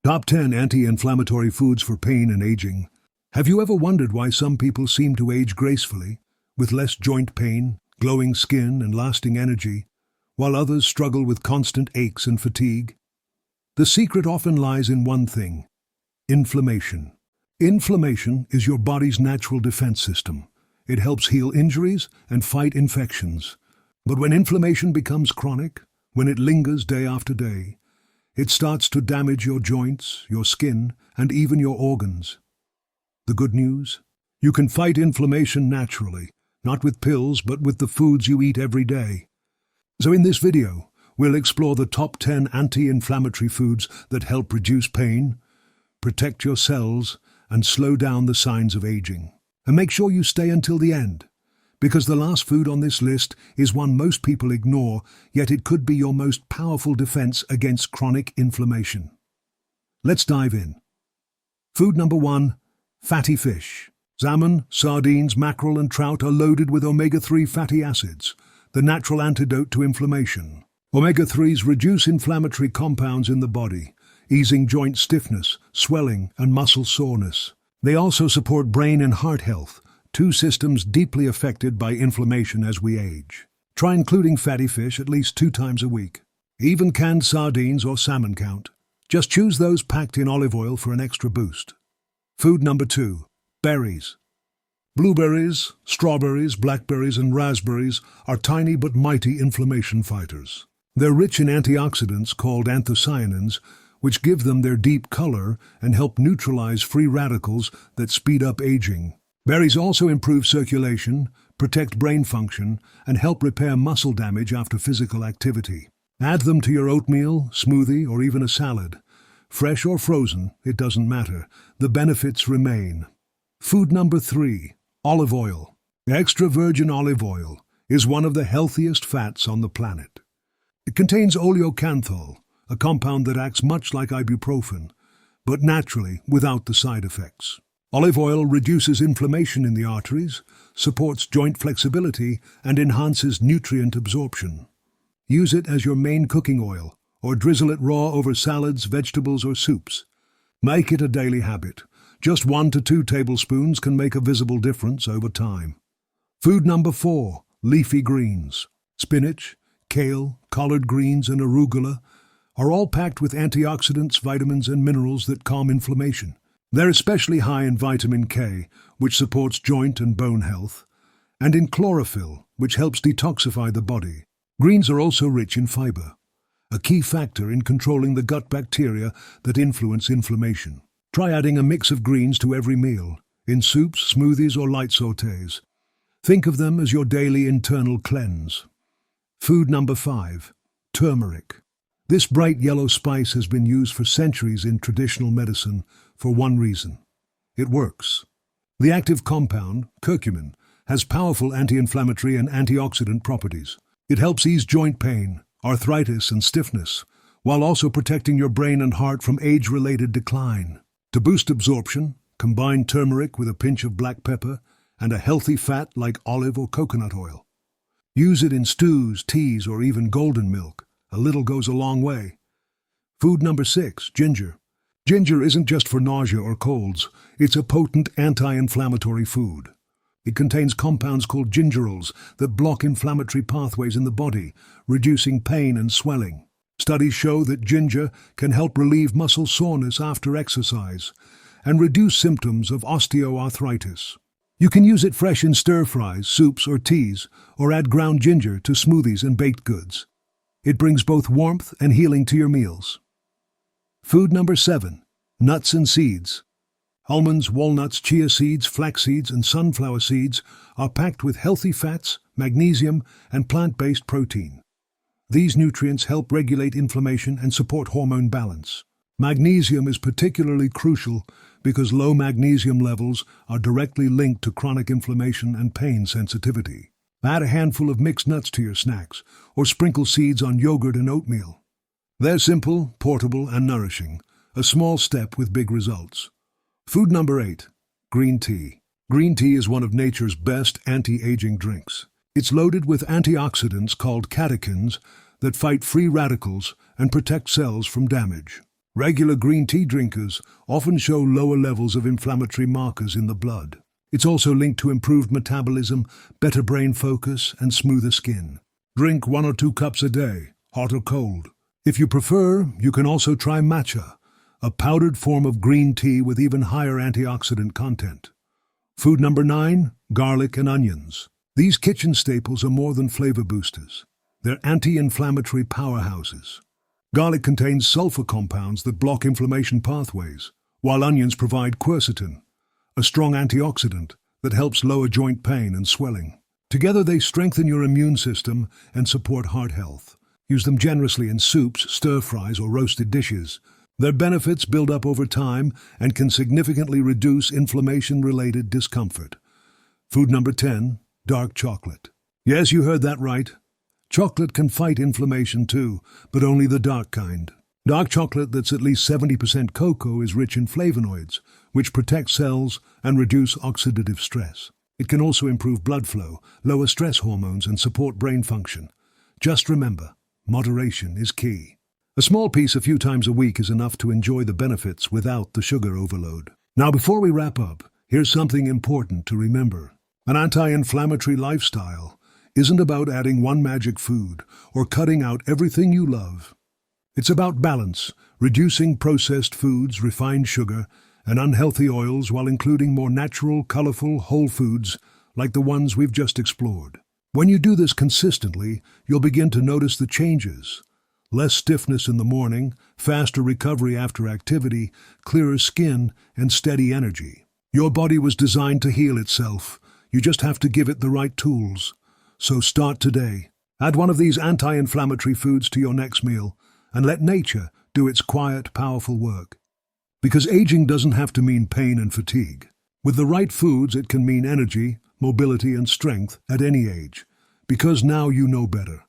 Top 10 anti-inflammatory foods for pain and aging. Have you ever wondered why some people seem to age gracefully, with less joint pain, glowing skin, and lasting energy, while others struggle with constant aches and fatigue? The secret often lies in one thing: inflammation. Inflammation is your body's natural defense system. It helps heal injuries and fight infections. But when inflammation becomes chronic, when it lingers day after day, it starts to damage your joints, your skin, and even your organs. The good news? You can fight inflammation naturally, not with pills, but with the foods you eat every day. So in this video, we'll explore the top 10 anti-inflammatory foods that help reduce pain, protect your cells, and slow down the signs of aging. And make sure you stay until the end, because the last food on this list is one most people ignore, yet it could be your most powerful defense against chronic inflammation. Let's dive in. Food number 1, fatty fish. Salmon, sardines, mackerel, and trout are loaded with omega-3 fatty acids, the natural antidote to inflammation. Omega-3s reduce inflammatory compounds in the body, easing joint stiffness, swelling, and muscle soreness. They also support brain and heart health, two systems deeply affected by inflammation as we age. Try including fatty fish at least 2 times a week. Even canned sardines or salmon count. Just choose those packed in olive oil for an extra boost. Food number 2, berries. Blueberries, strawberries, blackberries, and raspberries are tiny but mighty inflammation fighters. They're rich in antioxidants called anthocyanins, which give them their deep color and help neutralize free radicals that speed up aging. Berries also improve circulation, protect brain function, and help repair muscle damage after physical activity. Add them to your oatmeal, smoothie, or even a salad. Fresh or frozen, it doesn't matter. The benefits remain. Food number 3, olive oil. Extra virgin olive oil is one of the healthiest fats on the planet. It contains oleocanthal, a compound that acts much like ibuprofen, but naturally without the side effects. Olive oil reduces inflammation in the arteries, supports joint flexibility, and enhances nutrient absorption. Use it as your main cooking oil, or drizzle it raw over salads, vegetables, or soups. Make it a daily habit. Just 1 to 2 tablespoons can make a visible difference over time. Food number 4, leafy greens. Spinach, kale, collard greens, and arugula are all packed with antioxidants, vitamins, and minerals that calm inflammation. They're especially high in vitamin K, which supports joint and bone health, and in chlorophyll, which helps detoxify the body. Greens are also rich in fiber, a key factor in controlling the gut bacteria that influence inflammation. Try adding a mix of greens to every meal, in soups, smoothies, or light sautés. Think of them as your daily internal cleanse. Food number 5, turmeric. This bright yellow spice has been used for centuries in traditional medicine for one reason: it works. The active compound, curcumin, has powerful anti-inflammatory and antioxidant properties. It helps ease joint pain, arthritis, and stiffness, while also protecting your brain and heart from age-related decline. To boost absorption, combine turmeric with a pinch of black pepper and a healthy fat like olive or coconut oil. Use it in stews, teas, or even golden milk. A little goes a long way. Food number 6, ginger. Ginger isn't just for nausea or colds. It's a potent anti-inflammatory food. It contains compounds called gingerols that block inflammatory pathways in the body, reducing pain and swelling. Studies show that ginger can help relieve muscle soreness after exercise and reduce symptoms of osteoarthritis. You can use it fresh in stir-fries, soups, or teas, or add ground ginger to smoothies and baked goods. It brings both warmth and healing to your meals. Food number 7, nuts and seeds. Almonds, walnuts, chia seeds, flax seeds, and sunflower seeds are packed with healthy fats, magnesium, and plant-based protein. These nutrients help regulate inflammation and support hormone balance. Magnesium is particularly crucial because low magnesium levels are directly linked to chronic inflammation and pain sensitivity. Add a handful of mixed nuts to your snacks, or sprinkle seeds on yogurt and oatmeal. They're simple, portable, and nourishing, a small step with big results. Food number 8, green tea. Green tea is one of nature's best anti-aging drinks. It's loaded with antioxidants called catechins that fight free radicals and protect cells from damage. Regular green tea drinkers often show lower levels of inflammatory markers in the blood. It's also linked to improved metabolism, better brain focus, and smoother skin. Drink 1 or 2 cups a day, hot or cold. If you prefer, you can also try matcha, a powdered form of green tea with even higher antioxidant content. Food number 9, garlic and onions. These kitchen staples are more than flavor boosters. They're anti-inflammatory powerhouses. Garlic contains sulfur compounds that block inflammation pathways, while onions provide quercetin, a strong antioxidant that helps lower joint pain and swelling. Together they strengthen your immune system and support heart health. Use them generously in soups, stir-fries, or roasted dishes. Their benefits build up over time and can significantly reduce inflammation-related discomfort. Food number 10, dark chocolate. Yes, you heard that right. Chocolate can fight inflammation too, but only the dark kind. Dark chocolate that's at least 70% cocoa is rich in flavonoids, which protect cells and reduce oxidative stress. It can also improve blood flow, lower stress hormones, and support brain function. Just remember, moderation is key. A small piece a few times a week is enough to enjoy the benefits without the sugar overload. Now, before we wrap up, here's something important to remember. An anti-inflammatory lifestyle isn't about adding one magic food or cutting out everything you love. It's about balance, reducing processed foods, refined sugar, and unhealthy oils while including more natural, colorful, whole foods like the ones we've just explored. When you do this consistently, you'll begin to notice the changes. Less stiffness in the morning, faster recovery after activity, clearer skin, and steady energy. Your body was designed to heal itself. You just have to give it the right tools. So start today. Add one of these anti-inflammatory foods to your next meal and let nature do its quiet, powerful work. Because aging doesn't have to mean pain and fatigue. With the right foods, it can mean energy, mobility, and strength at any age. Because now you know better.